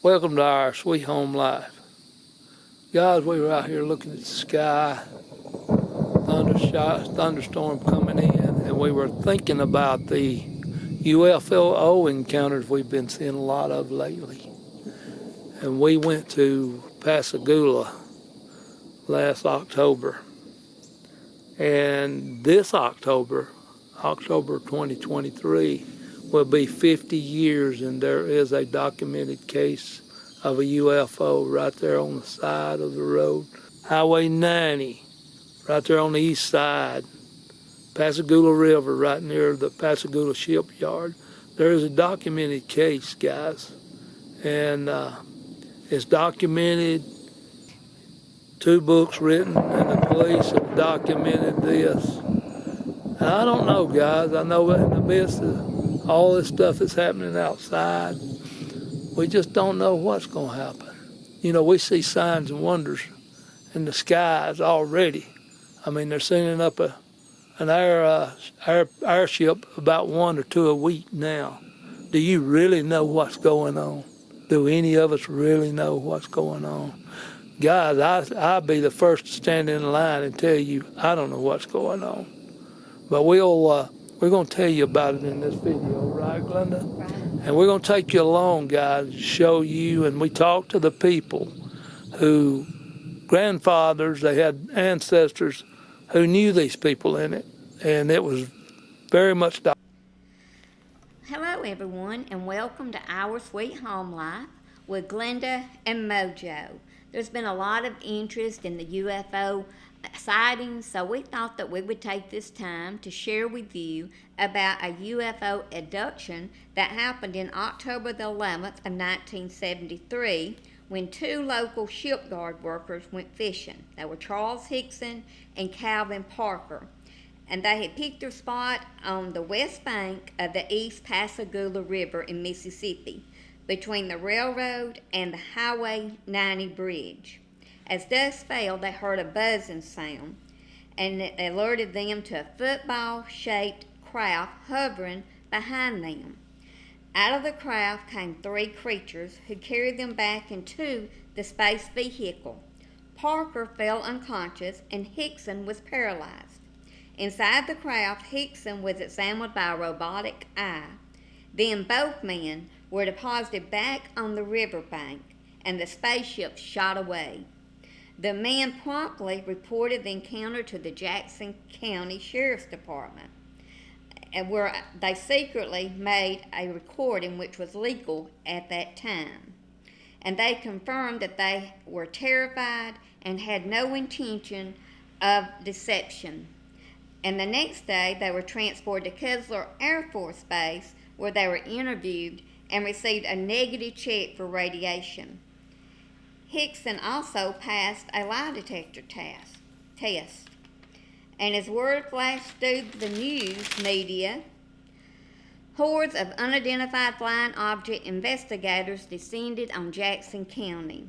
Welcome to our sweet home life. Guys, we were out here looking at the sky, thunderstorm coming in, and we were thinking about the UFO encounters we've been seeing a lot of lately. And we went to Pascagoula last October. And this October 2023, will be 50 years, and there is a documented case of a UFO right there on the side of the road. Highway 90, right there on the east side, Pascagoula River, right near the Pascagoula shipyard. There is a documented case, guys, and it's documented. 2 books written, and the police have documented this. And I don't know, guys. I know in the midst of all this stuff that's happening outside, we just don't know what's going to happen. You know, we see signs and wonders in the skies already. I mean, they're sending up an airship about 1 or 2 a week now. Do you really know what's going on? Do any of us really know what's going on? Guys, I'll be the first to stand in line and tell you I don't know what's going on. But we're going to tell you about it in this video, right, Glenda? Right. And we're going to take you along, guys, show you, and we talk to the people who, grandfathers, they had ancestors who knew these people in it, and it was very much Hello, everyone, and welcome to Our Sweet Home Life with Glenda and Mojo. There's been a lot of interest in the UFO sightings, so we thought that we would take this time to share with you about a UFO abduction that happened in October the 11th of 1973 when 2 local shipyard workers went fishing. They were Charles Hickson and Calvin Parker, and they had picked their spot on the west bank of the East Pascagoula River in Mississippi, between the railroad and the Highway 90 bridge. As dusk fell, they heard a buzzing sound, and it alerted them to a football-shaped craft hovering behind them. Out of the craft came 3 creatures who carried them back into the space vehicle. Parker fell unconscious, and Hickson was paralyzed. Inside the craft, Hickson was examined by a robotic eye. Then both men were deposited back on the riverbank, and the spaceship shot away. The men promptly reported the encounter to the Jackson County Sheriff's Department, where they secretly made a recording which was legal at that time. And they confirmed that they were terrified and had no intention of deception. And the next day, they were transported to Keesler Air Force Base, where they were interviewed and received a negative check for radiation. Hickson also passed a lie detector test, and as word flashed through the news media, hordes of unidentified flying object investigators descended on Jackson County.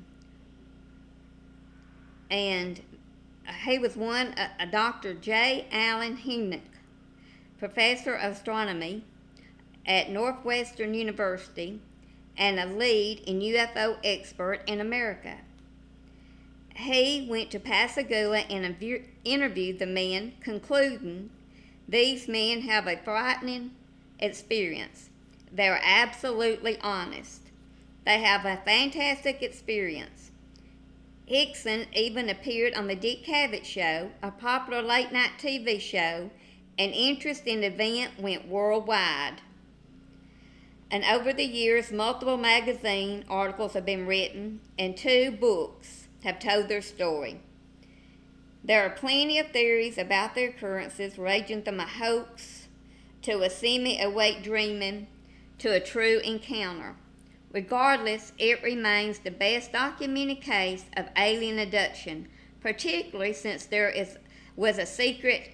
And he was one, a Dr. J. Allen Hynek, professor of astronomy at Northwestern University, and a lead in UFO expert in America. He went to Pascagoula and interviewed the men, concluding these men have a frightening experience. They are absolutely honest. They have a fantastic experience. Hickson even appeared on the Dick Cavett Show, a popular late-night TV show, and interest in the event went worldwide. And over the years, multiple magazine articles have been written, and 2 books have told their story. There are plenty of theories about their occurrences, ranging from a hoax to a semi-awake dreaming to a true encounter. Regardless, it remains the best documented case of alien abduction, particularly since was a secret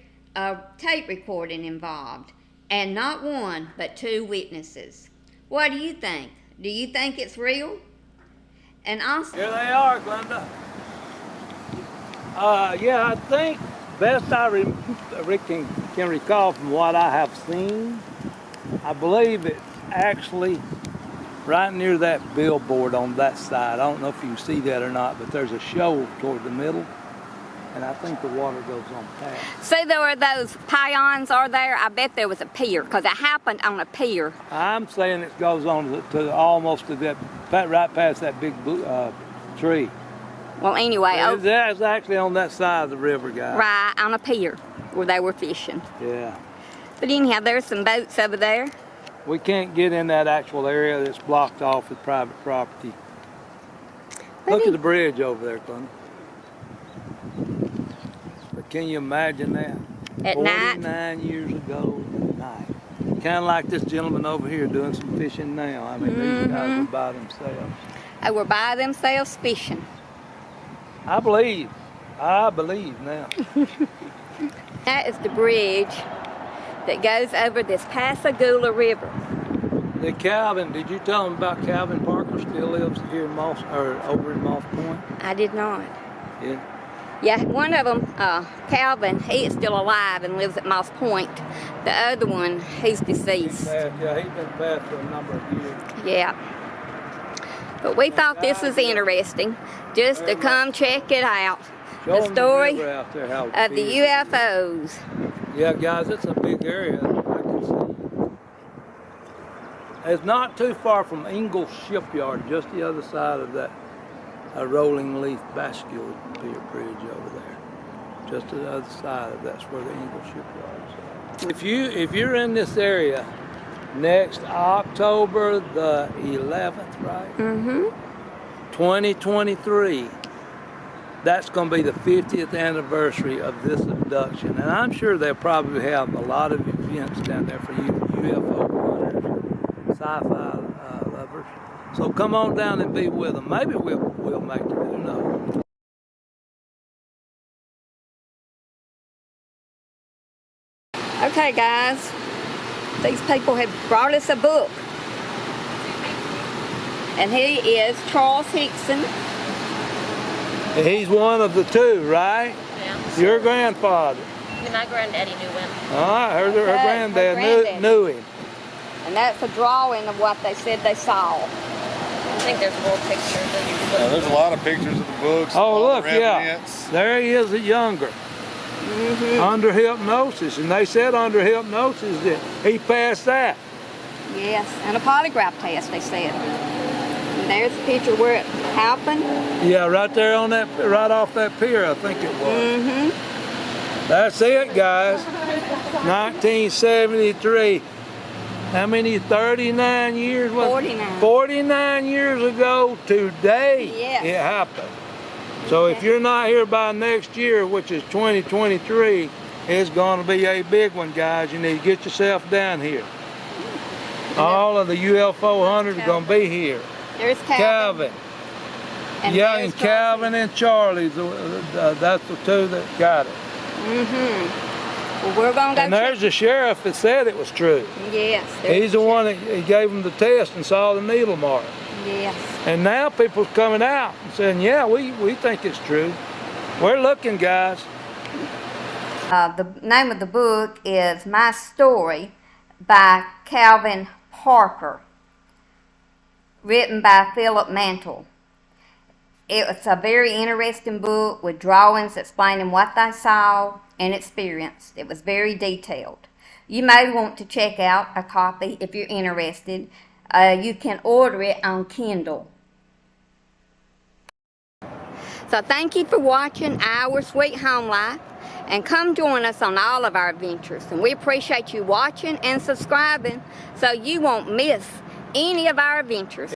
tape recording involved, and not 1 but 2 witnesses. What do you think? Do you think it's real? And also, Here they are, Glenda. Yeah, I think best I can recall from what I have seen, I believe it's actually right near that billboard on that side. I don't know if you can see that or not, but there's a shoal toward the middle, and I think the water goes on past. See, there were those pylons are there. I bet there was a pier, because it happened on a pier. I'm saying it goes on to almost to that, right past that big tree. Well, anyway, It's actually on that side of the river, guys. right on a pier where they were fishing. Yeah. But anyhow, there's some boats over there. We can't get in that actual area that's blocked off with private property. Look at the bridge over there, Glenda. But can you imagine that? At night? 49 years ago at night. Kind of like this gentleman over here doing some fishing now. I mean, these guys are by themselves. They were by themselves fishing. I believe now. That is the bridge that goes over this Pascagoula River. The Calvin, did you tell them about Calvin Parker still lives here in Moss, or over in Moss Point? I did not. Yeah. Yeah, one of them, Calvin, he is still alive and lives at Moss Point. The other one, he's deceased. Yeah, he's been passed for a number of years. Yeah. But we thought this was interesting, just to come check it out. The story out there, how of the UFOs. Yeah, guys, it's a big area, I can see. It's not too far from Ingalls Shipyard, just the other side of that rolling leaf bascule bridge over there. Just to the other side of that's where the Ingalls Shipyard is. If you're in this area next October the 11th, right? 2023. That's going to be the 50th anniversary of this abduction, and I'm sure they'll probably have a lot of events down there for you UFO hunters and sci-fi lovers. So come on down and be with them. Maybe we'll make it. Who knows? Okay, guys, these people have brought us a book, and he is Charles Hickson. He's one of the two, right? Yeah. Your grandfather. My granddaddy knew him. All right, her granddad knew him. And that's a drawing of what they said they saw. I think there's more pictures of you. Yeah, there's a lot of pictures of the books. Oh, look, the yeah. remnants. There he is at younger. Under hypnosis. And they said under hypnosis that he passed that. Yes, and a polygraph test, they said. And there's a picture where it happened. Yeah, right there on that, right off that pier, I think it was. That's it, guys. 1973. How many? 39 years? 49. 49 years ago today Yes. it happened. So if you're not here by next year, which is 2023, it's going to be a big one, guys. You need to get yourself down here. All of the UFO hunters are going to be here. There's Calvin. And there's Calvin and Charlie, that's the two that got it. Well, we're going to go And there's the sheriff that said it was true. Yes. He's the one that he gave them the test and saw the needle mark. Yes. And now people's coming out and saying, yeah, we think it's true. We're looking, guys. The name of the book is My Story by Calvin Parker, written by Philip Mantle. It's a very interesting book with drawings explaining what they saw and experienced. It was very detailed. You may want to check out a copy if you're interested. You can order it on Kindle. So thank you for watching Our Sweet Home Life, and come join us on all of our adventures. And we appreciate you watching and subscribing so you won't miss any of our adventures.